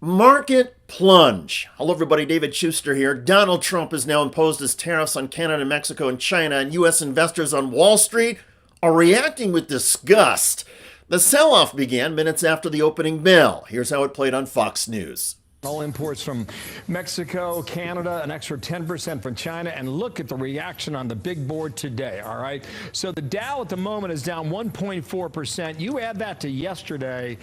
Market plunge. Hello everybody, David Shuster here. Donald Trump has now imposed his tariffs on Canada, Mexico, and China, and U.S. investors on Wall Street are reacting with disgust. The sell-off began minutes after the opening bell. Here's how it played on Fox News. All imports from Mexico, Canada, an extra 10% from China. And look at the reaction on the big board today, all right? So the Dow at the moment is down 1.4%. You add that to yesterday,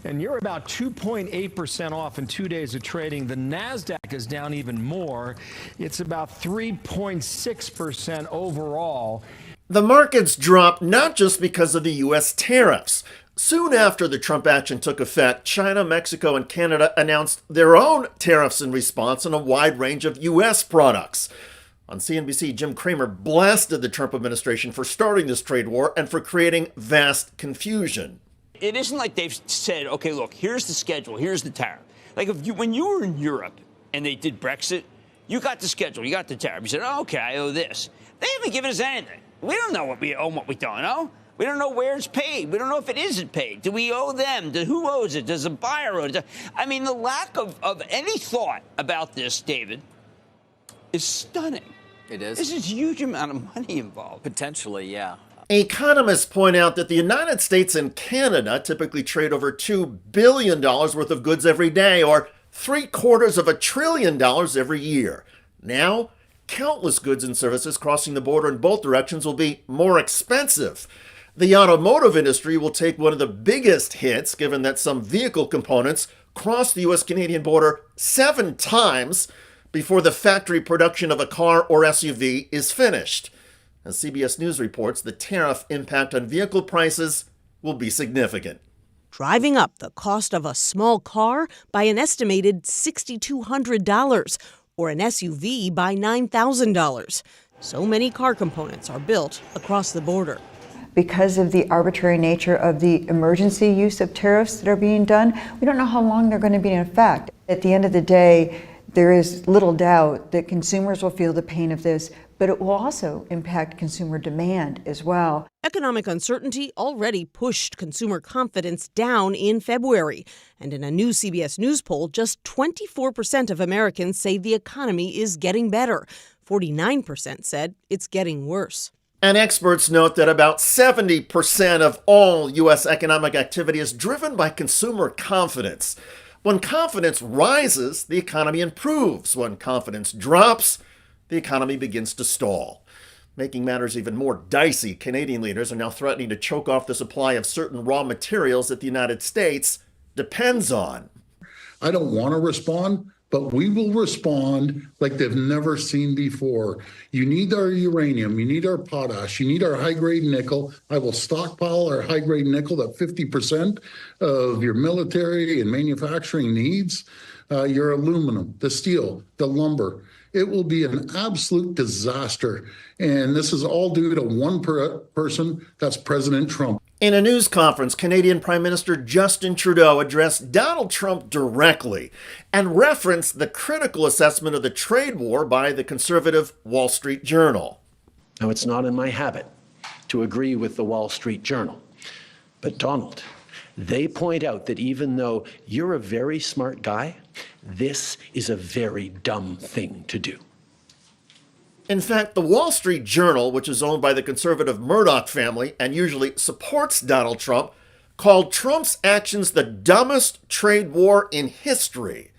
and you're about 2.8% off in 2 days of trading. The NASDAQ is down even more. It's about 3.6% overall. The markets dropped not just because of the U.S. tariffs. Soon after the Trump action took effect, China, Mexico, and Canada announced their own tariffs in response on a wide range of U.S. products. On CNBC, Jim Cramer blasted the Trump administration for starting this trade war and for creating vast confusion. It isn't like they've said, okay, look, here's the schedule, here's the tariff. Like when you were in Europe and they did Brexit, you got the schedule, you got the tariff. You said, oh, okay, I owe this. They haven't given us anything. We don't know what we owe and what we don't owe. We don't know where it's paid. We don't know if it isn't paid. Do we owe them? Who owes it? Does the buyer owe it? I mean, the lack of any thought about this, David, is stunning. It is. This is a huge amount of money involved. Potentially, yeah. Economists point out that the United States and Canada typically trade over $2 billion worth of goods every day, or $750 billion every year. Now, countless goods and services crossing the border in both directions will be more expensive. The automotive industry will take one of the biggest hits, given that some vehicle components cross the U.S.-Canadian border 7 times before the factory production of a car or SUV is finished. As CBS News reports, the tariff impact on vehicle prices will be significant. Driving up the cost of a small car by an estimated $6,200, or an SUV by $9,000. So many car components are built across the border. Because of the arbitrary nature of the emergency use of tariffs that are being done, we don't know how long they're going to be in effect. At the end of the day, there is little doubt that consumers will feel the pain of this, but it will also impact consumer demand as well. Economic uncertainty already pushed consumer confidence down in February. And in a new CBS News poll, just 24% of Americans say the economy is getting better. 49% said it's getting worse. And experts note that about 70% of all U.S. economic activity is driven by consumer confidence. When confidence rises, the economy improves. When confidence drops, the economy begins to stall. Making matters even more dicey, Canadian leaders are now threatening to choke off the supply of certain raw materials that the United States depends on. I don't want to respond, but we will respond like they've never seen before. You need our uranium, you need our potash, you need our high-grade nickel. I will stockpile our high-grade nickel, that 50% of your military and manufacturing needs, your aluminum, the steel, the lumber. It will be an absolute disaster. And this is all due to one person, that's President Trump. In a news conference, Canadian Prime Minister Justin Trudeau addressed Donald Trump directly and referenced the critical assessment of the trade war by the conservative Wall Street Journal. Now, it's not in my habit to agree with the Wall Street Journal, but Donald, they point out that even though you're a very smart guy, this is a very dumb thing to do. In fact, the Wall Street Journal, which is owned by the conservative Murdoch family and usually supports Donald Trump, called Trump's actions the dumbest trade war in history.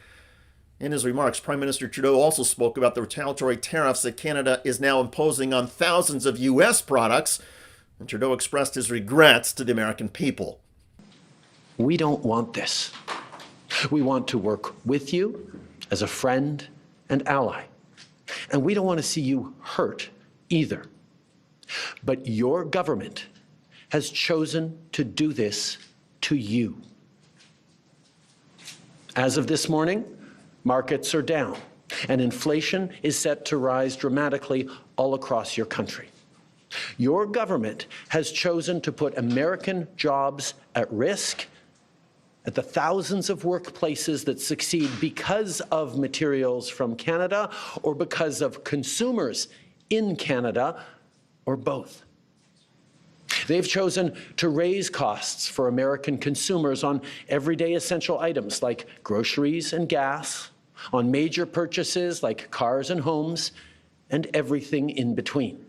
In his remarks, Prime Minister Trudeau also spoke about the retaliatory tariffs that Canada is now imposing on thousands of U.S. products, and Trudeau expressed his regrets to the American people. We don't want this. We want to work with you as a friend and ally. And we don't want to see you hurt either. But your government has chosen to do this to you. As of this morning, markets are down, and inflation is set to rise dramatically all across your country. Your government has chosen to put American jobs at risk, at the thousands of workplaces that succeed because of materials from Canada or because of consumers in Canada, or both. They've chosen to raise costs for American consumers on everyday essential items like groceries and gas, on major purchases like cars and homes, and everything in between.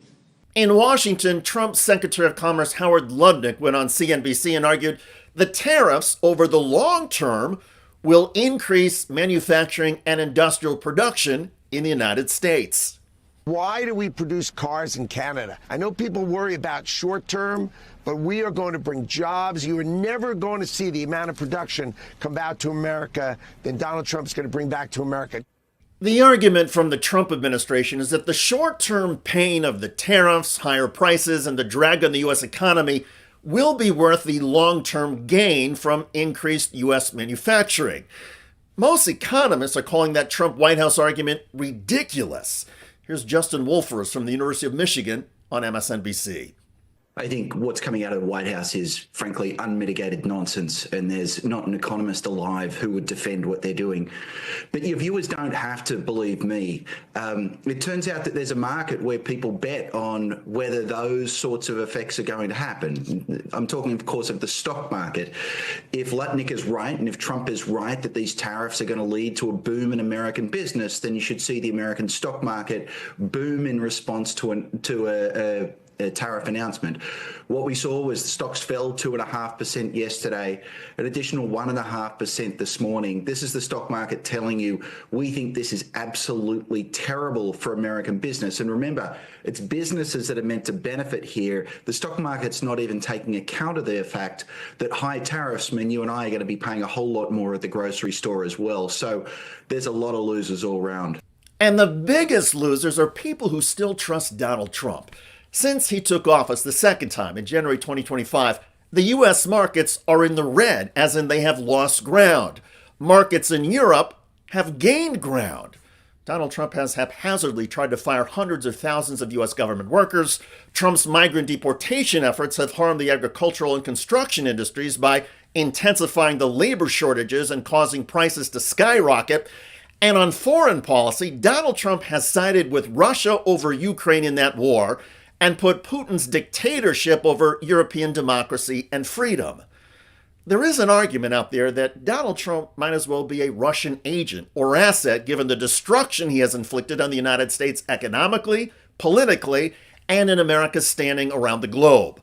In Washington, Trump's Secretary of Commerce Howard Lutnick went on CNBC and argued the tariffs over the long term will increase manufacturing and industrial production in the United States. Why do we produce cars in Canada? I know people worry about short term, but we are going to bring jobs. You are never going to see the amount of production come out to America that Donald Trump's going to bring back to America. The argument from the Trump administration is that the short-term pain of the tariffs, higher prices, and the drag on the U.S. economy will be worth the long-term gain from increased U.S. manufacturing. Most economists are calling that Trump White House argument ridiculous. Here's Justin Wolfers from the University of Michigan on MSNBC. I think what's coming out of the White House is, frankly, unmitigated nonsense, and there's not an economist alive who would defend what they're doing. But your viewers don't have to believe me. It turns out that there's a market where people bet on whether those sorts of effects are going to happen. I'm talking, of course, of the stock market. If Lutnick is right, and if Trump is right that these tariffs are going to lead to a boom in American business, then you should see the American stock market boom in response to a tariff announcement. What we saw was the stocks fell 2.5% yesterday, an additional 1.5% this morning. This is the stock market telling you, we think this is absolutely terrible for American business. And remember, it's businesses that are meant to benefit here. The stock market's not even taking account of the fact that high tariffs mean you and I are going to be paying a whole lot more at the grocery store as well. So there's a lot of losers all around. And the biggest losers are people who still trust Donald Trump. Since he took office the second time in January 2025, the U.S. markets are in the red, as in they have lost ground. Markets in Europe have gained ground. Donald Trump has haphazardly tried to fire hundreds of thousands of U.S. government workers. Trump's migrant deportation efforts have harmed the agricultural and construction industries by intensifying the labor shortages and causing prices to skyrocket. And on foreign policy, Donald Trump has sided with Russia over Ukraine in that war and put Putin's dictatorship over European democracy and freedom. There is an argument out there that Donald Trump might as well be a Russian agent or asset given the destruction he has inflicted on the United States economically, politically, and in America's standing around the globe.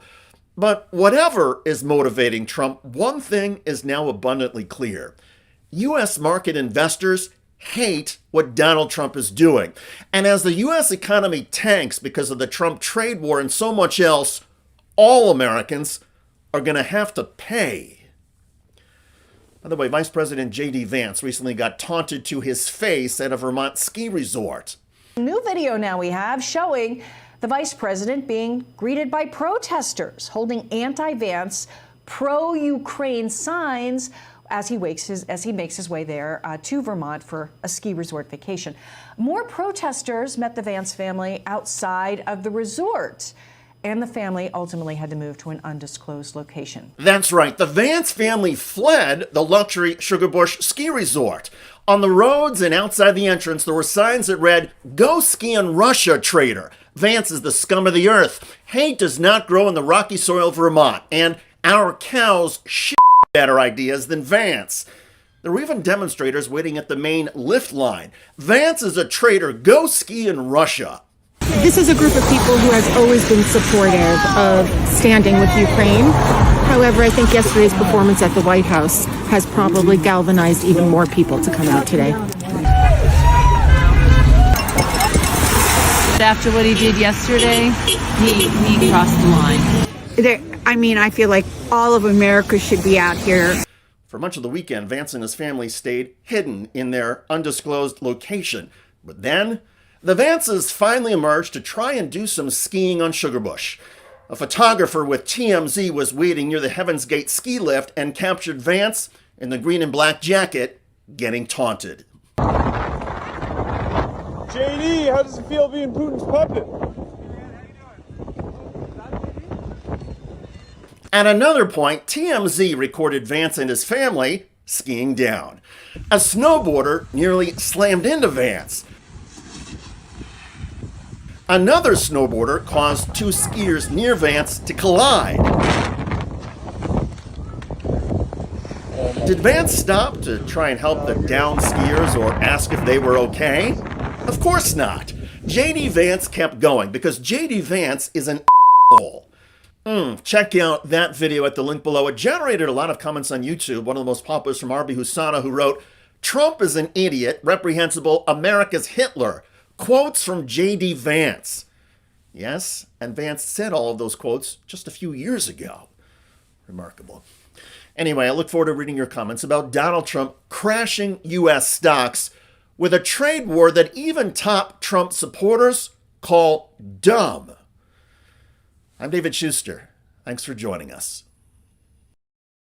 But whatever is motivating Trump, one thing is now abundantly clear. U.S. market investors hate what Donald Trump is doing. And as the U.S. economy tanks because of the Trump trade war and so much else, all Americans are going to have to pay. By the way, Vice President J.D. Vance recently got taunted to his face at a Vermont ski resort. New video now we have showing the vice president being greeted by protesters holding anti-Vance, pro-Ukraine signs as he makes his way there to Vermont for a ski resort vacation. More protesters met the Vance family outside of the resort, and the family ultimately had to move to an undisclosed location. That's right. The Vance family fled the luxury Sugarbush ski resort. On the roads and outside the entrance, there were signs that read, "Go ski in Russia, traitor. Vance is the scum of the earth. Hate does not grow in the rocky soil of Vermont. And our cows shit better ideas than Vance." There were even demonstrators waiting at the main lift line. "Vance is a traitor. Go ski in Russia." This is a group of people who has always been supportive of standing with Ukraine. However, I think yesterday's performance at the White House has probably galvanized even more people to come out today. After what he did yesterday, he crossed the line. I feel like all of America should be out here. For much of the weekend, Vance and his family stayed hidden in their undisclosed location. But then, the Vances finally emerged to try and do some skiing on Sugarbush. A photographer with TMZ was waiting near the Heaven's Gate ski lift and captured Vance in the green and black jacket getting taunted. JD, how does it feel being Putin's puppet? At another point, TMZ recorded Vance and his family skiing down. A snowboarder nearly slammed into Vance. Another snowboarder caused two skiers near Vance to collide. Did Vance stop to try and help the downed skiers or ask if they were okay? Of course not. J.D. Vance kept going because J.D. Vance is an asshole. Check out that video at the link below. It generated a lot of comments on YouTube. One of the most popular is from RB Husana, who wrote, "Trump is an idiot, reprehensible, America's Hitler." Quotes from J.D. Vance. Yes, and Vance said all of those quotes just a few years ago. Remarkable. Anyway, I look forward to reading your comments about Donald Trump crashing U.S. stocks with a trade war that even top Trump supporters call dumb. I'm David Shuster. Thanks for joining us.